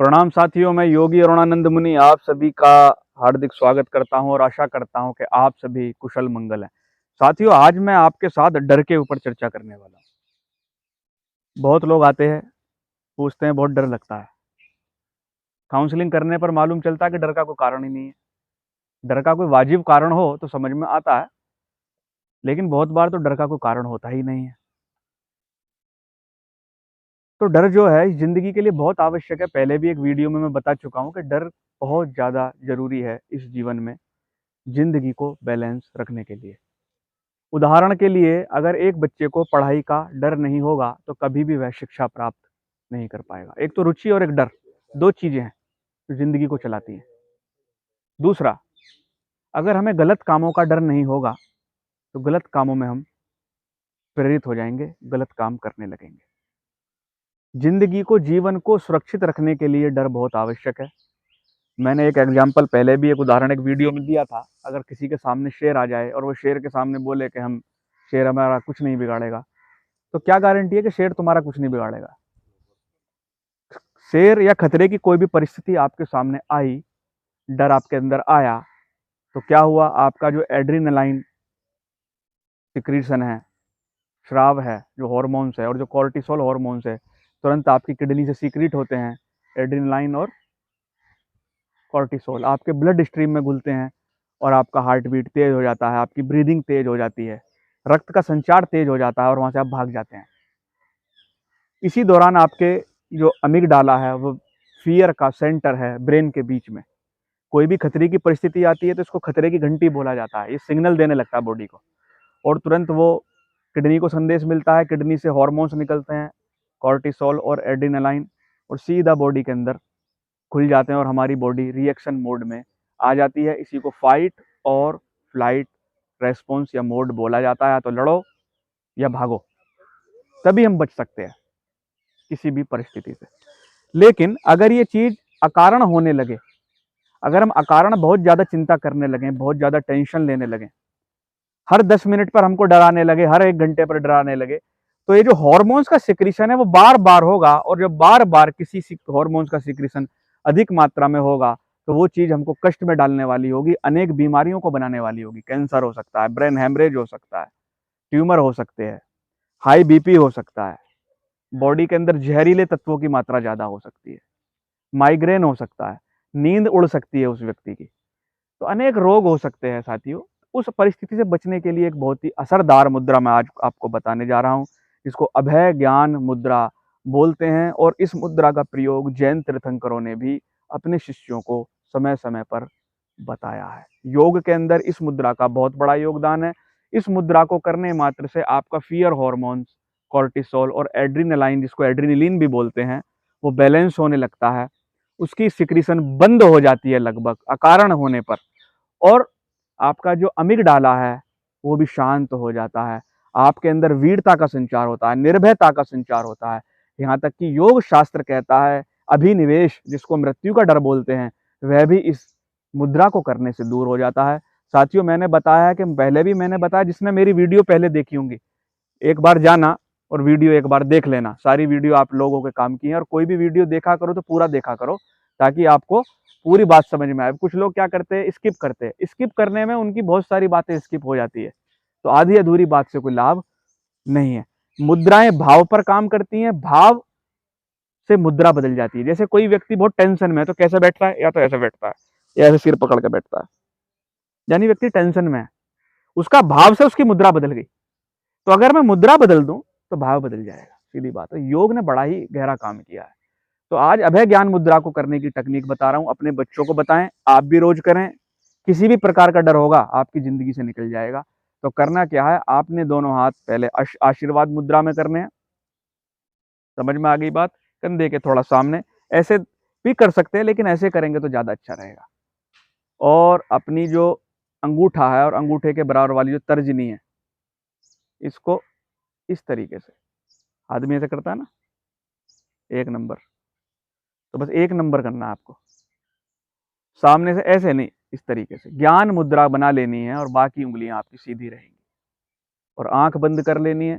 प्रणाम साथियों, मैं योगी अरुणानंद मुनि आप सभी का हार्दिक स्वागत करता हूं और आशा करता हूं कि आप सभी कुशल मंगल हैं। साथियों, आज मैं आपके साथ डर के ऊपर चर्चा करने वाला हूं। बहुत लोग आते हैं, पूछते हैं, बहुत डर लगता है। काउंसलिंग करने पर मालूम चलता है कि डर का कोई कारण ही नहीं है। डर का कोई वाजिब कारण हो तो समझ में आता है, लेकिन बहुत बार तो डर का कोई कारण होता ही नहीं है। तो डर जो है इस जिंदगी के लिए बहुत आवश्यक है। पहले भी एक वीडियो में मैं बता चुका हूं कि डर बहुत ज़्यादा जरूरी है इस जीवन में, जिंदगी को बैलेंस रखने के लिए। उदाहरण के लिए, अगर एक बच्चे को पढ़ाई का डर नहीं होगा तो कभी भी वह शिक्षा प्राप्त नहीं कर पाएगा। एक तो रुचि और एक डर, दो चीजें हैं जो जिंदगी को चलाती हैं। दूसरा, अगर हमें गलत कामों का डर नहीं होगा तो गलत कामों में हम प्रेरित हो जाएंगे, गलत काम करने लगेंगे। जिंदगी को, जीवन को सुरक्षित रखने के लिए डर बहुत आवश्यक है। मैंने एक एग्जाम्पल पहले भी, एक उदाहरण एक वीडियो में दिया था। अगर किसी के सामने शेर आ जाए और वो शेर के सामने बोले कि हम शेर हमारा कुछ नहीं बिगाड़ेगा, तो क्या गारंटी है कि शेर तुम्हारा कुछ नहीं बिगाड़ेगा। शेर या खतरे की कोई भी परिस्थिति आपके सामने आई, डर आपके अंदर आया, तो क्या हुआ, आपका जो एड्रेनालाइन सिक्रीशन है, श्राव है, जो हार्मोन्स है, और जो कॉर्टिसोल हार्मोन्स है, तुरंत आपकी किडनी से सीक्रेट होते हैं। एड्रेनालाइन और कॉर्टिसोल आपके ब्लड स्ट्रीम में घुलते हैं और आपका हार्ट बीट तेज हो जाता है, आपकी ब्रीदिंग तेज हो जाती है, रक्त का संचार तेज हो जाता है और वहां से आप भाग जाते हैं। इसी दौरान आपके जो अमिगडाला है, वो फियर का सेंटर है ब्रेन के बीच में। कोई भी खतरे की परिस्थिति आती है तो इसको खतरे की घंटी बोला जाता है। ये सिग्नल देने लगता है बॉडी को, और तुरंत वो किडनी को संदेश मिलता है, किडनी से हार्मोन्स निकलते हैं, कॉर्टिसोल और एड्रेनालाइन, और सीधा बॉडी के अंदर खुल जाते हैं और हमारी बॉडी रिएक्शन मोड में आ जाती है। इसी को फाइट और फ्लाइट रेस्पॉन्स या मोड बोला जाता है। या तो लड़ो या भागो, तभी हम बच सकते हैं किसी भी परिस्थिति से। लेकिन अगर ये चीज अकारण होने लगे, अगर हम अकारण बहुत ज्यादा चिंता करने लगे, बहुत ज्यादा टेंशन लेने लगे, हर 10 मिनट पर हमको डराने लगे, हर 1 घंटे पर डराने लगे, तो ये जो हार्मोन्स का सिक्रीशन है वो बार बार होगा। और जब बार बार किसी हार्मोन्स का सिक्रीशन अधिक मात्रा में होगा तो वो चीज हमको कष्ट में डालने वाली होगी, अनेक बीमारियों को बनाने वाली होगी। कैंसर हो सकता है, ब्रेन हेमरेज हो सकता है, ट्यूमर हो सकते हैं, हाई बीपी हो सकता है, बॉडी के अंदर जहरीले तत्वों की मात्रा ज्यादा हो सकती है, माइग्रेन हो सकता है, नींद उड़ सकती है उस व्यक्ति की। तो अनेक रोग हो सकते हैं साथियों। उस परिस्थिति से बचने के लिए एक बहुत ही असरदार मुद्रा मैं आज आपको बताने जा रहा हूं, जिसको अभय ज्ञान मुद्रा बोलते हैं। और इस मुद्रा का प्रयोग जैन तीर्थंकरों ने भी अपने शिष्यों को समय समय पर बताया है। योग के अंदर इस मुद्रा का बहुत बड़ा योगदान है। इस मुद्रा को करने मात्र से आपका फियर हार्मोन्स, कॉर्टिसोल और एड्रीनलाइन, जिसको एड्रीनलिन भी बोलते हैं, वो बैलेंस होने लगता है। उसकी सिक्रीशन बंद हो जाती है लगभग अकारण होने पर, और आपका जो अमिगडाला है वो भी शांत हो जाता है। आपके अंदर वीरता का संचार होता है, निर्भयता का संचार होता है। यहाँ तक कि योग शास्त्र कहता है अभिनिवेश, जिसको मृत्यु का डर बोलते हैं, वह भी इस मुद्रा को करने से दूर हो जाता है। साथियों, मैंने बताया है कि पहले भी मैंने बताया, जिसने मेरी वीडियो पहले देखी होंगी, एक बार जाना और वीडियो एक बार देख लेना। सारी वीडियो आप लोगों के काम की है, और कोई भी वीडियो देखा करो तो पूरा देखा करो, ताकि आपको पूरी बात समझ में आए। कुछ लोग क्या करते हैं, स्किप करते हैं। स्किप करने में उनकी बहुत सारी बातें स्किप हो जाती है, तो आधी अधूरी बात से कोई लाभ नहीं है। मुद्राएं भाव पर काम करती हैं, भाव से मुद्रा बदल जाती है। जैसे कोई व्यक्ति बहुत टेंशन में है तो कैसे बैठता है, या तो ऐसे बैठता है या ऐसे सिर पकड़ के बैठता है, यानी व्यक्ति टेंशन में है, उसका भाव से उसकी मुद्रा बदल गई। तो अगर मैं मुद्रा बदल दूं तो भाव बदल जाएगा, सीधी बात है। योग ने बड़ा ही गहरा काम किया है। तो आज अभय ज्ञान मुद्रा को करने की टेक्निक बता रहा हूं। अपने बच्चों को बताएं, आप भी रोज करें। किसी भी प्रकार का डर होगा आपकी जिंदगी से निकल जाएगा। तो करना क्या है, आपने दोनों हाथ पहले आशीर्वाद मुद्रा में करने हैं। समझ में आ गई बात? कंधे के थोड़ा सामने, ऐसे भी कर सकते हैं, लेकिन ऐसे करेंगे तो ज्यादा अच्छा रहेगा। और अपनी जो अंगूठा है और अंगूठे के बराबर वाली जो तर्जनी है, इसको इस तरीके से, आदमी ऐसे करता है ना, 1 नंबर, तो बस 1 नंबर करना है आपको। सामने से ऐसे नहीं, इस तरीके से ज्ञान मुद्रा बना लेनी है, और बाकी उंगलियां आपकी सीधी रहेंगी। और आंख बंद कर लेनी है।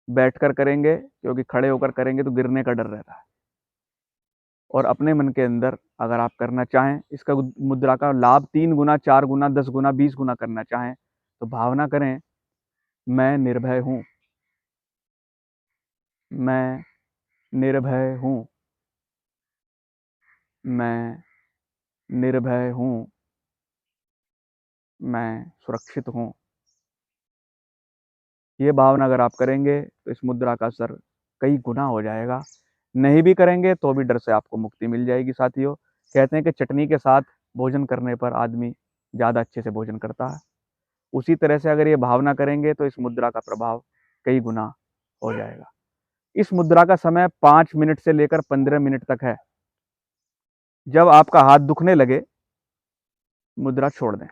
बैठकर करेंगे, क्योंकि खड़े होकर करेंगे तो गिरने का डर रहता है। और अपने मन के अंदर अगर आप करना चाहें, इसका मुद्रा का लाभ 3 गुना, 4 गुना, 10 गुना, 20 गुना करना चाहें, तो भावना करें, मैं निर्भय हूँ, मैं निर्भय हूँ, मैं निर्भय हूँ, मैं सुरक्षित हूँ। ये भावना अगर आप करेंगे तो इस मुद्रा का असर कई गुना हो जाएगा। नहीं भी करेंगे तो भी डर से आपको मुक्ति मिल जाएगी साथियों। कहते हैं कि चटनी के साथ भोजन करने पर आदमी ज़्यादा अच्छे से भोजन करता है। उसी तरह से अगर ये भावना करेंगे तो इस मुद्रा का प्रभाव कई गुना हो जाएगा। इस मुद्रा का समय 5 मिनट से लेकर 15 मिनट तक है। जब आपका हाथ दुखने लगे, मुद्रा छोड़ दें।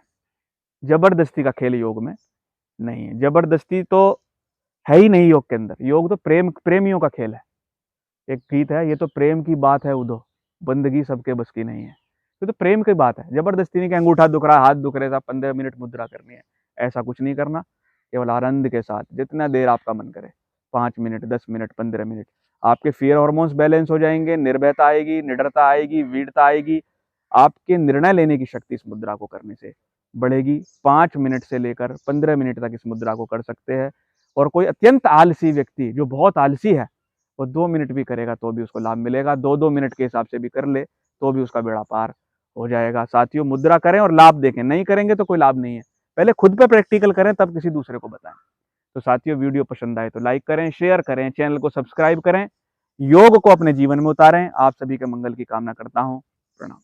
जबरदस्ती का खेल योग में नहीं है। जबरदस्ती तो है ही नहीं योग के अंदर। योग तो प्रेमियों का खेल है। एक गीत है, ये तो प्रेम की बात है उदो, बंदगी सबके बस की नहीं है। ये तो प्रेम की बात है। जबरदस्ती नहीं कि अंगूठा दुख रहा है, हाथ दुख रहे, साहब 15 मिनट मुद्रा करनी है, ऐसा कुछ नहीं करना। केवल आनंद के साथ जितना देर आपका मन करे, 5 मिनट, 10 मिनट, 15 मिनट, आपके फियर हार्मोन्स बैलेंस हो जाएंगे, निर्भयता आएगी, निडरता आएगी, वीरता आएगी। आपके निर्णय लेने की शक्ति इस मुद्रा को करने से बढ़ेगी। 5 मिनट से लेकर 15 मिनट तक इस मुद्रा को कर सकते हैं। और कोई अत्यंत आलसी व्यक्ति जो बहुत आलसी है, वो 2 मिनट भी करेगा तो भी उसको लाभ मिलेगा। 2-2 मिनट के हिसाब से भी कर ले तो भी उसका बेड़ा पार हो जाएगा। साथियों, मुद्रा करें और लाभ देखें। नहीं करेंगे तो कोई लाभ नहीं है। पहले खुद पे प्रैक्टिकल करें, तब किसी दूसरे को बताएं। तो साथियों, वीडियो पसंद आए तो लाइक करें, शेयर करें, चैनल को सब्सक्राइब करें, योग को अपने जीवन में उतारें। आप सभी के मंगल की कामना करता हूं। प्रणाम।